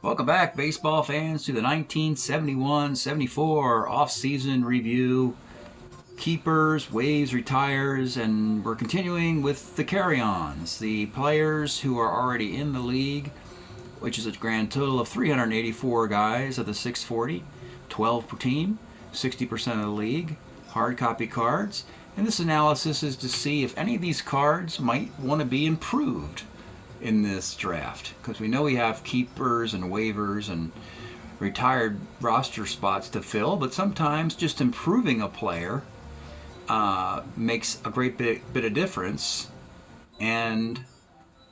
Welcome back, baseball fans, to the 1971-74 off-season review. Keepers, waves, retires, and we're continuing with the carry-ons, the players who are already in the league, which is a grand total of 384 guys of the 640, 12 per team, 60% of the league, hard copy cards. And this analysis is to see if any of these cards might want to be improved in this draft, because we know we have keepers and waivers and retired roster spots to fill, but sometimes just improving a player makes a great bit of difference. And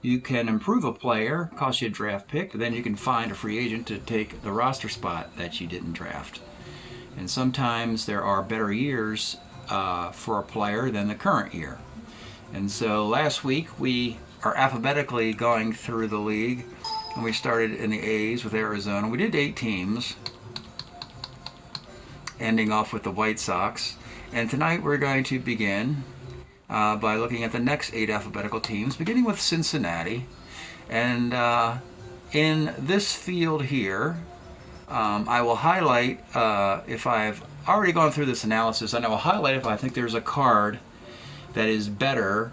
you can improve a player, cost you a draft pick, but then you can find a free agent to take the roster spot that you didn't draft. And sometimes there are better years for a player than the current year. And so last week we are alphabetically going through the league, and we started in the A's with Arizona. We did 8 teams, ending off with the White Sox. And tonight we're going to begin by looking at the next 8 alphabetical teams, beginning with Cincinnati. And in this field here, I will highlight, if I've already gone through this analysis, and I will highlight if I think there's a card that is better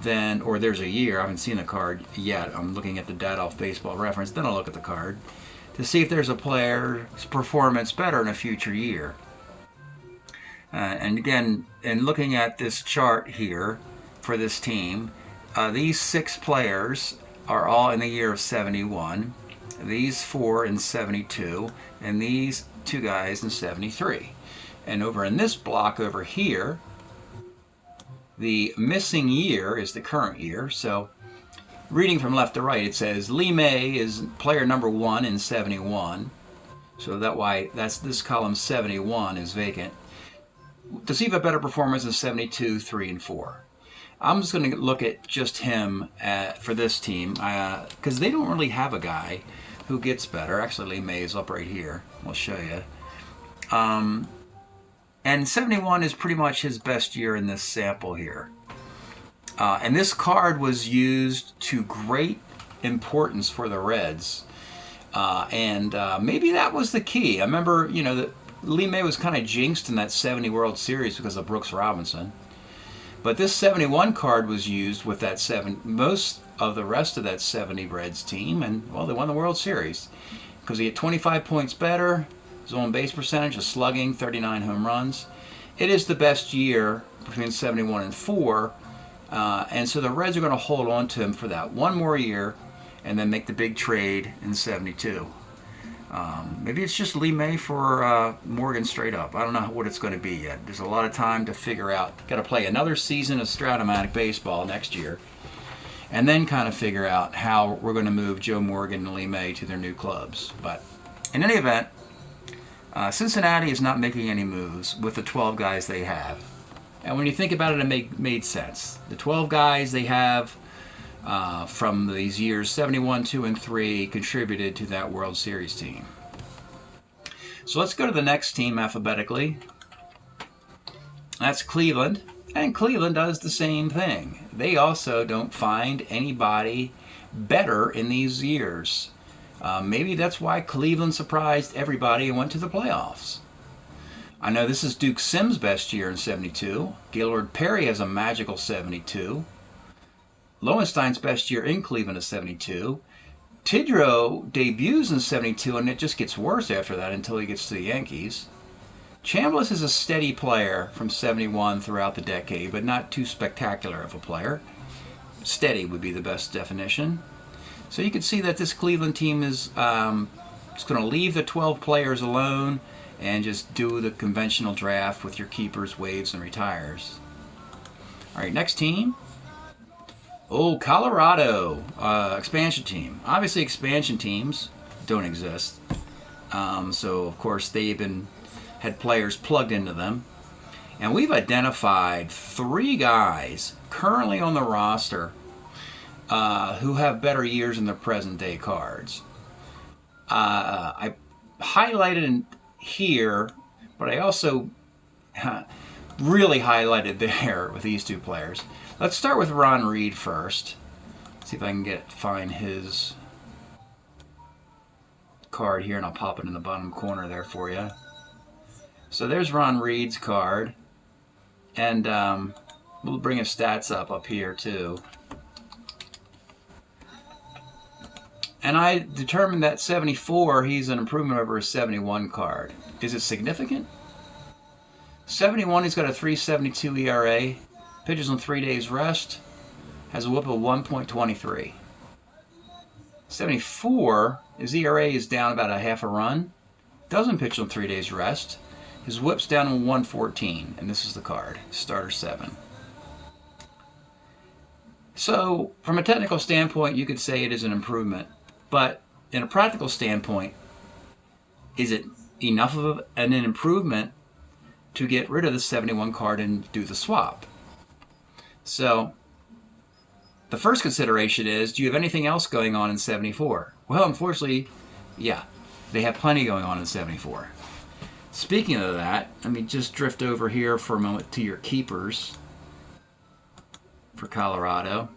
than, or there's a year, I haven't seen the card yet, I'm looking at the data off Baseball Reference, then I'll look at the card to see if there's a player's performance better in a future year. And again, in looking at this chart here for this team, these 6 players are all in the year of 71, these 4 in 72, and these 2 guys in 73. And over in this block over here, the missing year is the current year. So reading from left to right, it says Lee May is player number 1 in 71. So that's this column 71 is vacant. To see if a better performance is 72, 3, and 4. I'm just going to look at just him for this team because they don't really have a guy who gets better. Actually, Lee May is up right here. I'll show you. And 71 is pretty much his best year in this sample here. And this card was used to great importance for the Reds. And maybe that was the key. I remember, that Lee May was kind of jinxed in that 70 World Series because of Brooks Robinson. But this 71 card was used with that most of the rest of that 70 Reds team. And, well, they won the World Series because he had 25 points better. His on-base percentage, his slugging, 39 home runs. It is the best year between 71 and 4, and so the Reds are going to hold on to him for that one more year and then make the big trade in 72. Maybe it's just Lee May for Morgan straight up. I don't know what it's going to be yet. There's a lot of time to figure out. Got to play another season of Strat-O-Matic Baseball next year, and then kind of figure out how we're going to move Joe Morgan and Lee May to their new clubs. But in any event, Cincinnati is not making any moves with the 12 guys they have. And when you think about it, it made sense. The 12 guys they have from these years, 71, 2, and 3, contributed to that World Series team. So let's go to the next team alphabetically. That's Cleveland. And Cleveland does the same thing. They also don't find anybody better in these years. Maybe that's why Cleveland surprised everybody and went to the playoffs. I know this is Duke Sims' best year in 72. Gaylord Perry has a magical 72. Lowenstein's best year in Cleveland is 72. Tidrow debuts in 72, and it just gets worse after that until he gets to the Yankees. Chambliss is a steady player from 71 throughout the decade, but not too spectacular of a player. Steady would be the best definition. So you can see that this Cleveland team is just going to leave the 12 players alone and just do the conventional draft with your keepers, waves, and retires. All right, next team. Oh, Colorado, expansion team. Obviously, expansion teams don't exist. So, of course, they've had players plugged into them. And we've identified 3 guys currently on the roster who have better years in their present day cards. I highlighted in here, but I also really highlighted there with these 2 players. Let's start with Ron Reed first. See if I can find his card here, and I'll pop it in the bottom corner there for you. So there's Ron Reed's card, and we'll bring his stats up here too. And I determined that 74, he's an improvement over a 71 card. Is it significant? 71, he's got a 3.72 ERA, pitches on 3 days rest, has a whip of 1.23. 74, his ERA is down about a half a run, doesn't pitch on 3 days rest, his whip's down to 114, and this is the card, starter 7. So, from a technical standpoint, you could say it is an improvement, but in a practical standpoint, is it enough of an improvement to get rid of the 71 card and do the swap? So, the first consideration is, do you have anything else going on in 74? Well, unfortunately, yeah, they have plenty going on in 74. Speaking of that, let me just drift over here for a moment to your keepers for Colorado.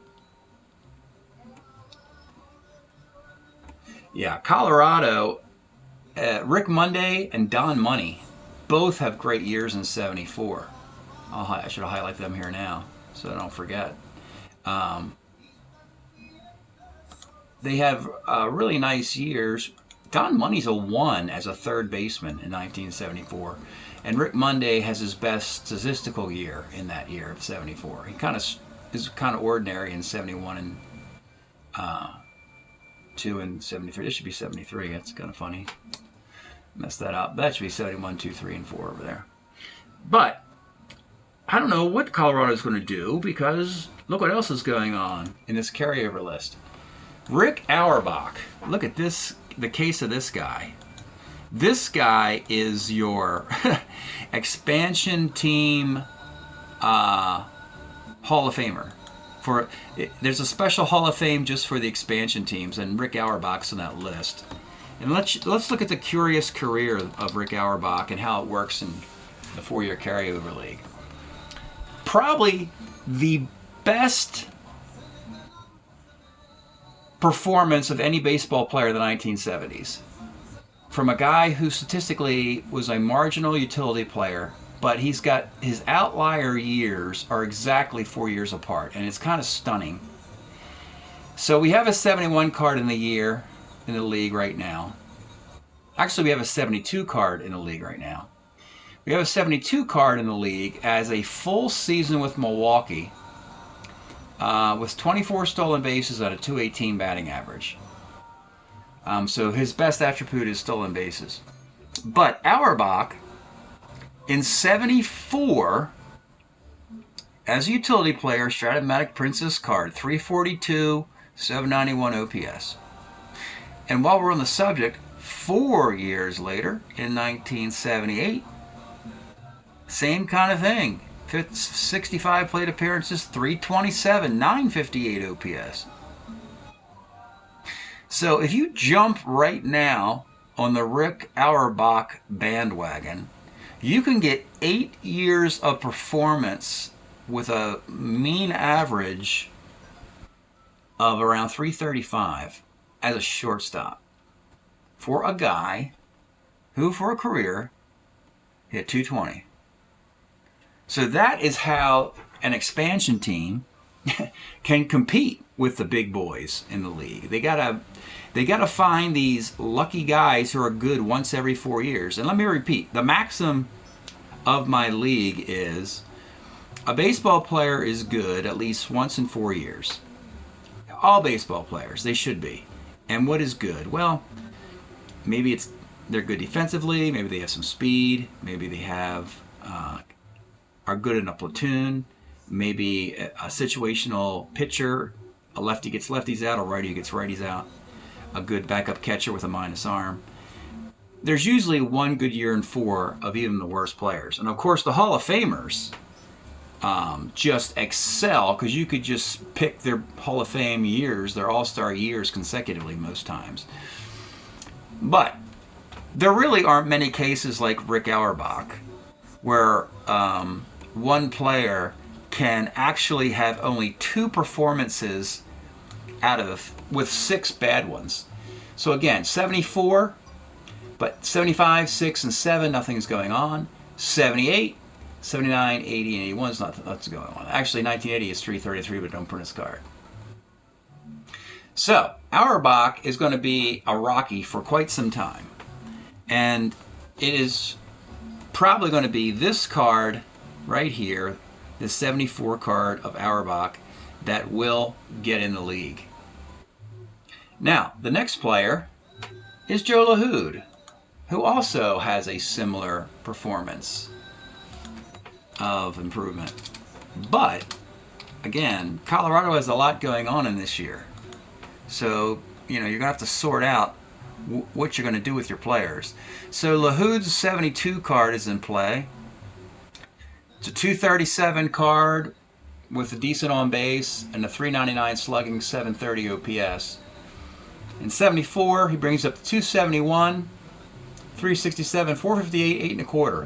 Yeah, Colorado, Rick Monday and Don Money both have great years in 74. I should highlight them here now so I don't forget. They have really nice years. Don Money's a 1 as a third baseman in 1974. And Rick Monday has his best statistical year in that year of 74. He is kind of ordinary in 71 and 2 and 73. This should be 73. That's kind of funny. Messed that up. That should be 71, 2, 3, and 4 over there. But I don't know what Colorado is going to do, because look what else is going on in this carryover list. Rick Auerbach. Look at this, the case of this guy. This guy is your expansion team Hall of Famer. There's a special Hall of Fame just for the expansion teams, and Rick Auerbach's on that list. And let's look at the curious career of Rick Auerbach and how it works in the 4-year carryover league. Probably the best performance of any baseball player in the 1970s. From a guy who statistically was a marginal utility player, but he's got his outlier years are exactly 4 years apart, and it's kind of stunning. So we have a 71 card in the league right now. Actually, we have a 72 card in the league right now. We have a 72 card in the league as a full season with Milwaukee, with 24 stolen bases at a .218 batting average. So his best attribute is stolen bases. But Auerbach, in 74, as a utility player, Strat-O-Matic Princess card, 342, 791 OPS. And while we're on the subject, 4 years later, in 1978, same kind of thing. 65 plate appearances, 327, 958 OPS. So if you jump right now on the Rick Auerbach bandwagon, you can get 8 years of performance with a mean average of around 335 as a shortstop for a guy who, for a career, hit 220. So that is how an expansion team can compete with the big boys in the league. They gotta find these lucky guys who are good once every 4 years. And let me repeat, the maxim of my league is a baseball player is good at least once in 4 years. All baseball players, they should be. And what is good? Well, maybe they're good defensively, maybe they have some speed, maybe they are good in a platoon, maybe a situational pitcher, a lefty gets lefties out, a righty gets righties out, a good backup catcher with a minus arm. There's usually one good year in 4 of even the worst players. And of course, the Hall of Famers just excel, because you could just pick their Hall of Fame years, their all-star years consecutively most times. But there really aren't many cases like Rick Auerbach, where one player can actually have only 2 performances with 6 bad ones. So again, 74, But 75, 6, and 7, nothing's going on. 78, 79, 80, and 81 is nothing's going on. Actually, 1980 is 333, but don't print his card. So, Auerbach is going to be a Rocky for quite some time. And it is probably going to be this card right here, the 74 card of Auerbach, that will get in the league. Now, the next player is Joe LaHood, who also has a similar performance of improvement. But, again, Colorado has a lot going on in this year. So, you're going to have to sort out what you're going to do with your players. So LaHood's 72 card is in play. It's a 237 card with a decent on base and a 399 slugging, 730 OPS. In 74, he brings up to 271, 367, 458, 8 1/4.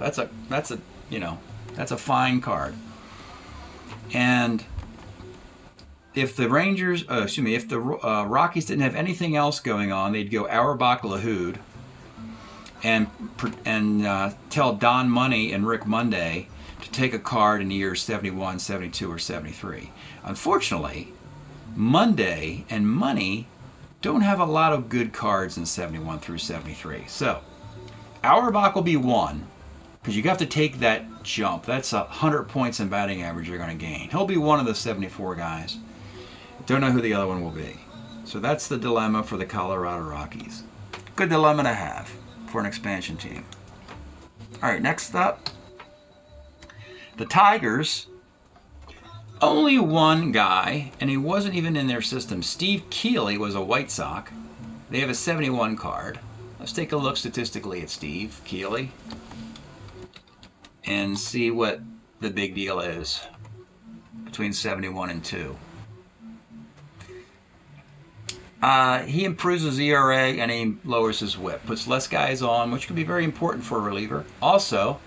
That's a fine card. And if the Rockies didn't have anything else going on, they'd go Auerbach, LaHood, and tell Don Money and Rick Monday to take a card in the years 71, 72, or 73. Unfortunately, Monday and Money don't have a lot of good cards in 71 through 73. So, Auerbach will be one, because you have to take that jump. That's 100 points in batting average you're going to gain. He'll be one of the 74 guys. Don't know who the other one will be. So that's the dilemma for the Colorado Rockies. Good dilemma to have for an expansion team. All right, next up, the Tigers. Only one guy, and he wasn't even in their system. Steve Keeley was a White Sox. They have a 71 card. Let's take a look statistically at Steve Keeley and see what the big deal is between 71 and 2. He improves his ERA and he lowers his whip, puts less guys on, which can be very important for a reliever. Also,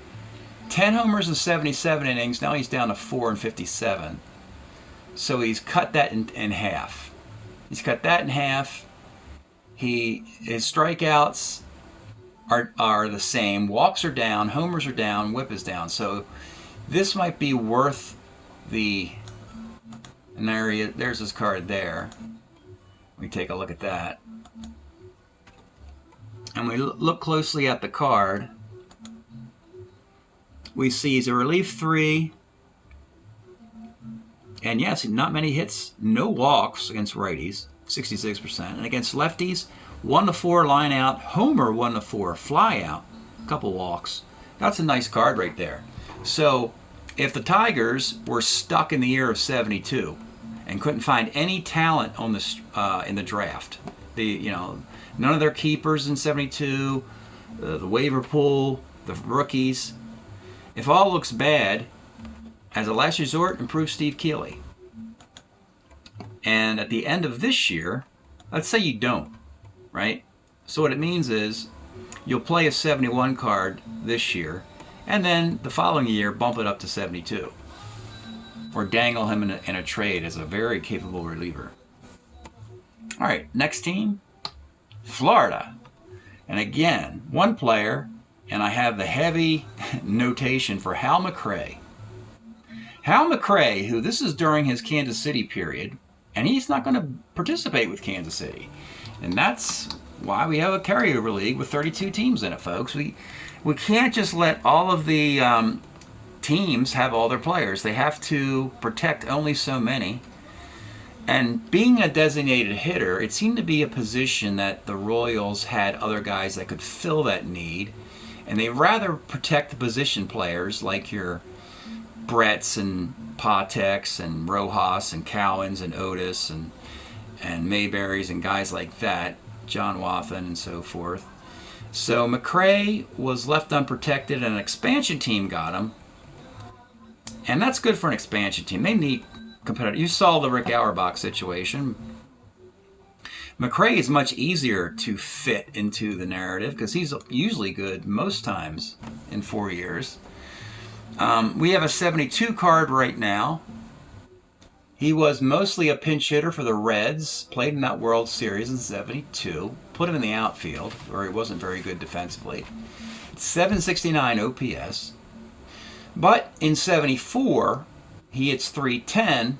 10 homers in 77 innings. Now he's down to 4 in 57. So he's cut that in half. He's cut that in half. His strikeouts are the same. Walks are down. Homers are down. Whip is down. So this might be worth the. And there's his card there. We take a look at that. And we look closely at the card. We see he's a relief 3. And yes, not many hits, no walks against righties, 66%. And against lefties, 1-4 line out, homer 1-4, fly out, a couple walks. That's a nice card right there. So if the Tigers were stuck in the year of 72 and couldn't find any talent on the in the draft, none of their keepers in 72, the waiver pool, the rookies. If all looks bad, as a last resort, improve Steve Keeley. And at the end of this year, let's say you don't, right? So what it means is you'll play a 71 card this year, and then the following year bump it up to 72. Or dangle him in a trade as a very capable reliever. All right, next team, Florida. And again, one player, and I have the heavy notation for Hal McRae. Hal McRae, who this is during his Kansas City period, and he's not going to participate with Kansas City. And that's why we have a carryover league with 32 teams in it, folks. We can't just let all of the teams have all their players. They have to protect only so many. And being a designated hitter, it seemed to be a position that the Royals had other guys that could fill that need. And they rather protect the position players like your Bretts and Patek's and Rojas and Cowens and Otis and Mayberries and guys like that, John Wathan and so forth. So McRae was left unprotected and an expansion team got him. And that's good for an expansion team. They need competitors. You saw the Rick Auerbach situation. McRae is much easier to fit into the narrative because he's usually good most times in 4 years. We have a 72 card right now. He was mostly a pinch hitter for the Reds, played in that World Series in '72, put him in the outfield, where he wasn't very good defensively. 769 OPS. But in '74, he hits .310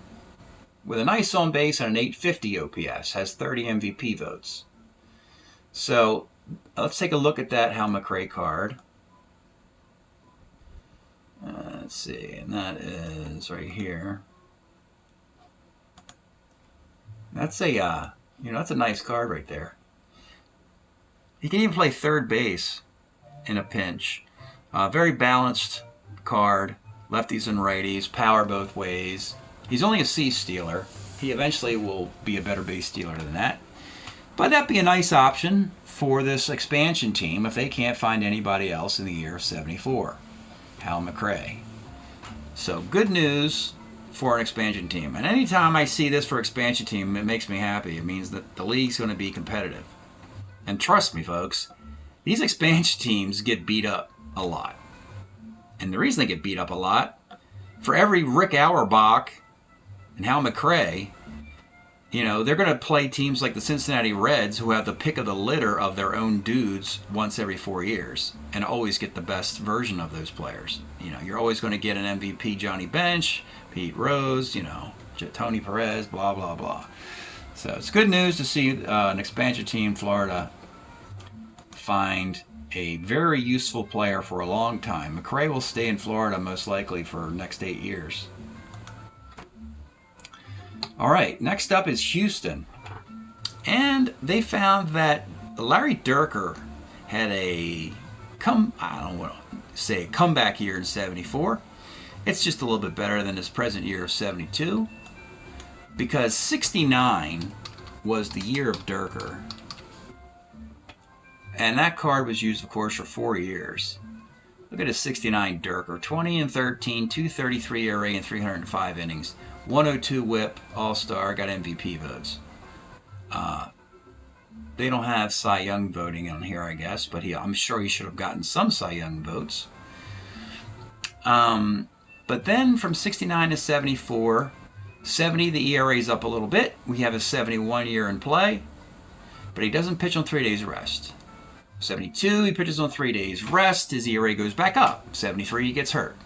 with a nice on base and an .850 OPS, has 30 MVP votes. So let's take a look at that Hal McRae card. Let's see, and that is right here. That's a that's a nice card right there. He can even play third base in a pinch. Very balanced card, lefties and righties, power both ways. He's only a C stealer. He eventually will be a better base stealer than that. But that'd be a nice option for this expansion team if they can't find anybody else in the year of '74. Hal McRae. So good news for an expansion team. And anytime I see this for expansion team, it makes me happy. It means that the league's going to be competitive. And trust me, folks, these expansion teams get beat up a lot. And the reason they get beat up a lot, for every Rick Auerbach and Hal McRae, they're going to play teams like the Cincinnati Reds, who have the pick of the litter of their own dudes once every 4 years, and always get the best version of those players. You're always going to get an MVP Johnny Bench, Pete Rose, Tony Perez, blah, blah, blah. So it's good news to see an expansion team, Florida, find a very useful player for a long time. McRae will stay in Florida most likely for the next 8 years. All right, next up is Houston. And they found that Larry Dierker had a comeback year in '74. It's just a little bit better than his present year of '72, because '69 was the year of Dierker. And that card was used, of course, for 4 years. Look at his '69 Dierker, 20-13, 233 ERA in 305 innings. 102 whip, all-star, got MVP votes. They don't have Cy Young voting on here, I guess, but I'm sure he should have gotten some Cy Young votes. But then from '69 to '74, '70, the ERA's up a little bit. We have a '71 year in play, but he doesn't pitch on 3 days rest. '72, he pitches on 3 days rest. His ERA goes back up. '73, he gets hurt.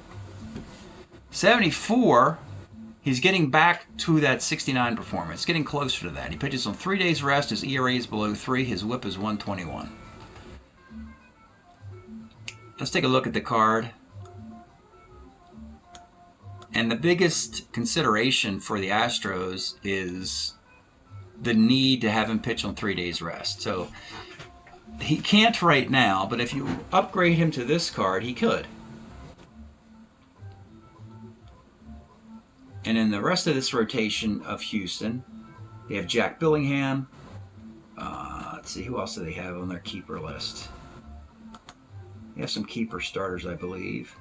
'74, he's getting back to that '69 performance, getting closer to that. He pitches on 3 days rest. His ERA is below 3. His whip is 121. Let's take a look at the card. And the biggest consideration for the Astros is the need to have him pitch on 3 days rest. So he can't right now, but if you upgrade him to this card, he could. And in the rest of this rotation of Houston, they have Jack Billingham. Let's see, who else do they have on their keeper list? They have some keeper starters, I believe.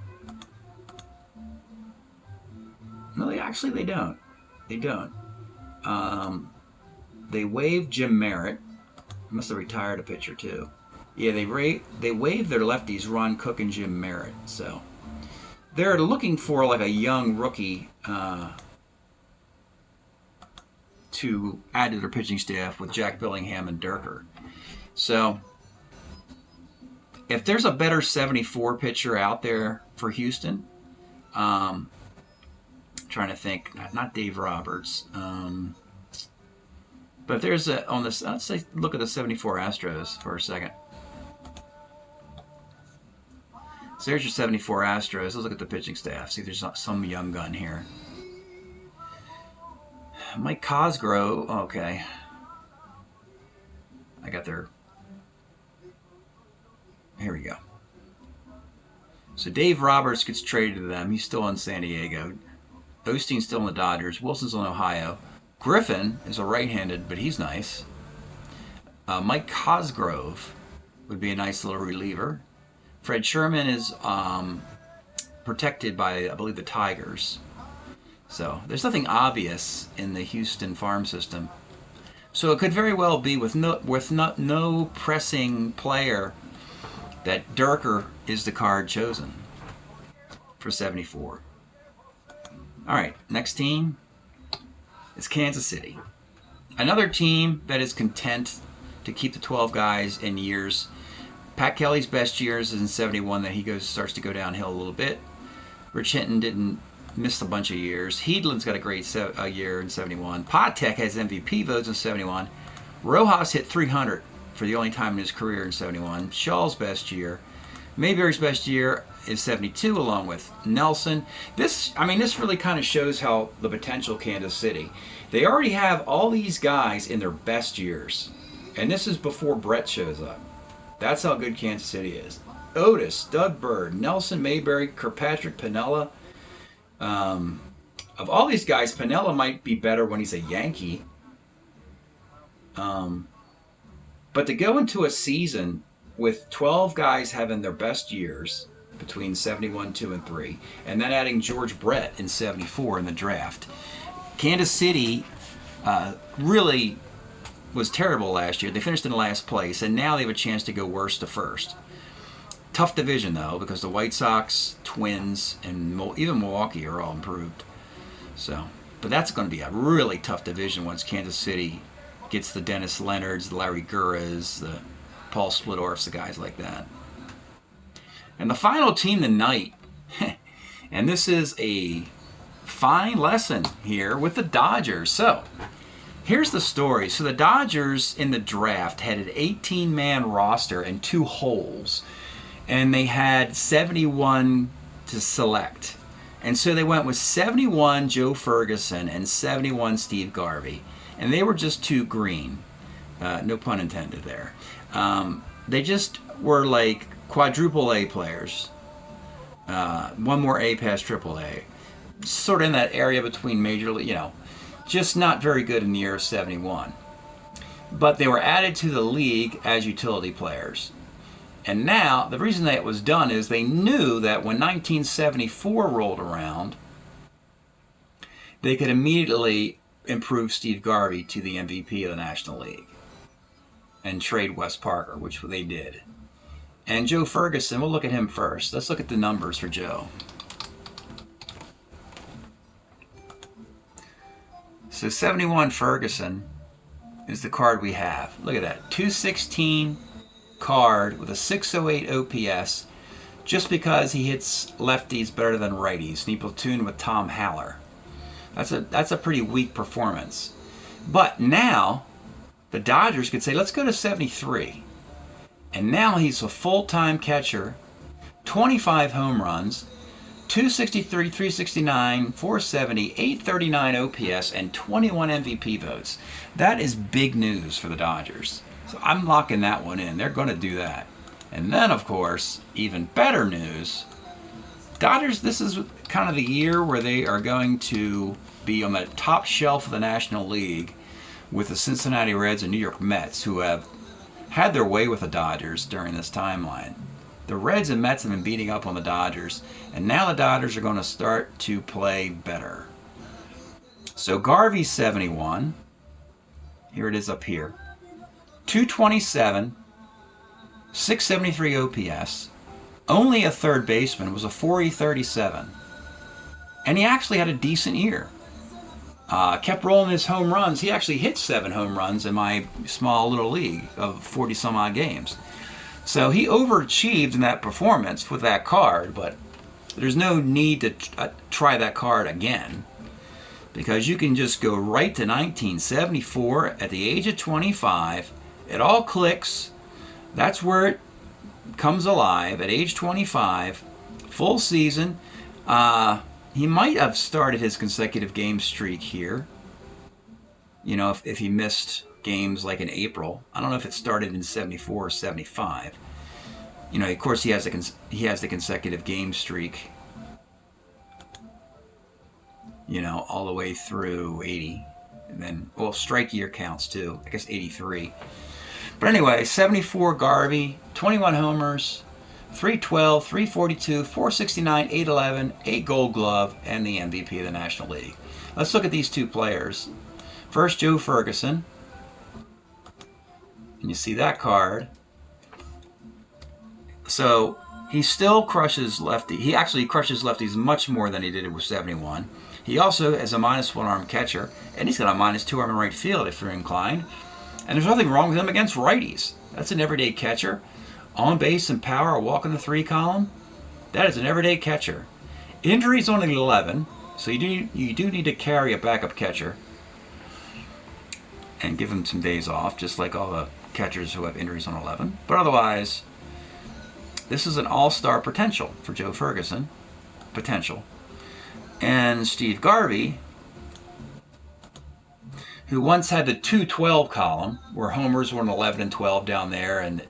No, they don't. They don't. They waived Jim Merritt. Must have retired a pitcher too. Yeah, they waived their lefties, Ron Cook and Jim Merritt. So they're looking for like a young rookie to add to their pitching staff with Jack Billingham and Dierker. So if there's a better '74 pitcher out there for Houston, trying to think, not Dave Roberts, but if there's let's say, look at the '74 Astros for a second. So there's your '74 Astros. Let's look at the pitching staff. See if there's some young gun here. Mike Cosgrove. Okay. I got their. Here we go. So Dave Roberts gets traded to them. He's still in San Diego. Osteen's still in the Dodgers. Wilson's in Ohio. Griffin is a right-handed, but he's nice. Mike Cosgrove would be a nice little reliever. Fred Sherman is protected by, I believe, the Tigers. So there's nothing obvious in the Houston farm system. So it could very well be with no pressing player that Dierker is the card chosen for '74. All right, next team. is Kansas City. Another team that is content to keep the 12 guys in years. Pat Kelly's best years is in 71, then he starts to go downhill a little bit. Rich Hinton didn't miss a bunch of years. Heedlin's got a great year in 71. Patek has MVP votes in 71. Rojas hit 300 for the only time in his career in 71. Shaw's best year. Mayberry's best year is 72, along with Nelson. This really kind of shows how the potential Kansas City. They already have all these guys in their best years. And this is before Brett shows up. That's how good Kansas City is. Otis, Doug Bird, Nelson, Mayberry, Kirkpatrick, Piniella. Of all these guys, Piniella might be better when he's a Yankee. But to go into a season with 12 guys having their best years between 71, 2, and 3, and then adding George Brett in 74 in the draft, Kansas City really was terrible last year. They finished in last place, and now they have a chance to go worst to first. Tough division, though, because the White Sox, Twins, and even Milwaukee are all improved. But that's going to be a really tough division once Kansas City gets the Dennis Leonards, the Larry Guras, the Paul Splittorfs, the guys like that. And the final team tonight, and this is a fine lesson here with the Dodgers. So, here's the story. So the Dodgers in the draft had an 18-man roster and 2 holes. And they had 71 to select. And so they went with 71 Joe Ferguson and 71 Steve Garvey. And they were just too green. No pun intended there. They just were like quadruple A players. One more A past triple A. Sort of in that area between major league, just not very good in the year of 71. But they were added to the league as utility players. And now, the reason that it was done is they knew that when 1974 rolled around, they could immediately improve Steve Garvey to the MVP of the National League and trade Wes Parker, which they did. And Joe Ferguson, we'll look at him first. Let's look at the numbers for Joe. So 71 Ferguson is the card we have. Look at that. 216 card with a 608 OPS just because he hits lefties better than righties. And he platooned with Tom Haller. That's a pretty weak performance. But now the Dodgers could say, let's go to 73. And now he's a full-time catcher, 25 home runs, 263, 369, 470, 839 OPS, and 21 MVP votes. That is big news for the Dodgers. So I'm locking that one in. They're going to do that. And then, of course, even better news, Dodgers, this is kind of the year where they are going to be on the top shelf of the National League with the Cincinnati Reds and New York Mets, who have had their way with the Dodgers during this timeline. The Reds and Mets have been beating up on the Dodgers, and now the Dodgers are going to start to play better. So Garvey's 71. Here it is up here. 227, 673 OPS. Only a third baseman, was a 4.37. And he actually had a decent year. Kept rolling his home runs. He actually hit 7 home runs in my small little league of 40 some odd games. So he overachieved in that performance with that card, but there's no need to try that card again, because you can just go right to 1974 at the age of 25. It all clicks. That's where it comes alive at age 25, full season. He might have started his consecutive game streak here. If he missed games like in April. I don't know if it started in 74 or 75. Of course he has the consecutive game streak. All the way through 80. And then, strike year counts too. I guess 83. But anyway, 74 Garvey, 21 homers, 312, 342, 469, 811, 8 Gold Glove, and the MVP of the National League. Let's look at these two players. First, Joe Ferguson. And you see that card. So he still crushes lefty. He actually crushes lefties much more than he did with 71. He also is a -1 arm catcher, and he's got a -2 arm in right field if you're inclined. And there's nothing wrong with him against righties. That's an everyday catcher. On base and power, a walk in the 3 column. That is an everyday catcher. Injuries on 11, so you do need to carry a backup catcher and give him some days off, just like all the catchers who have injuries on 11. But otherwise, this is an all-star potential for Joe Ferguson. Potential. And Steve Garvey, who once had the 212 column, where homers were in 11 and 12 down there, and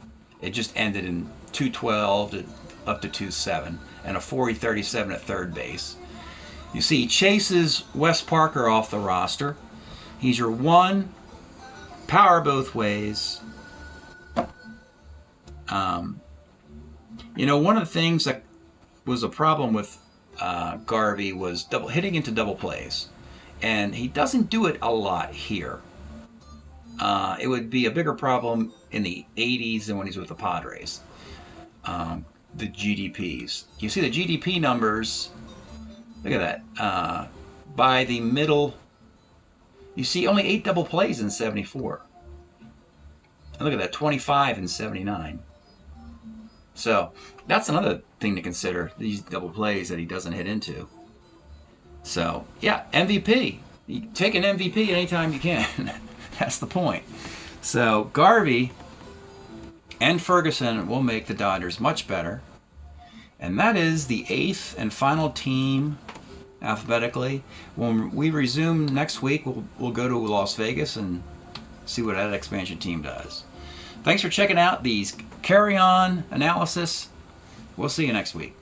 it just ended in 212 to up to 27, and a 4.37 at third base. You see, he chases Wes Parker off the roster. He's your one, power both ways. One of the things that was a problem with Garvey was hitting into double plays. And he doesn't do it a lot here. It would be a bigger problem in the 80s than when he's with the Padres. The GDPs. You see the GDP numbers, look at that. By the middle, you see only 8 double plays in 74. And look at that, 25 in 79. So that's another thing to consider, these double plays that he doesn't hit into. So, yeah, MVP. You take an MVP anytime you can. That's the point. So, Garvey and Ferguson will make the Dodgers much better. And that is the 8th and final team alphabetically. When we resume next week, we'll go to Las Vegas and see what that expansion team does. Thanks for checking out these Carryon analysis. We'll see you next week.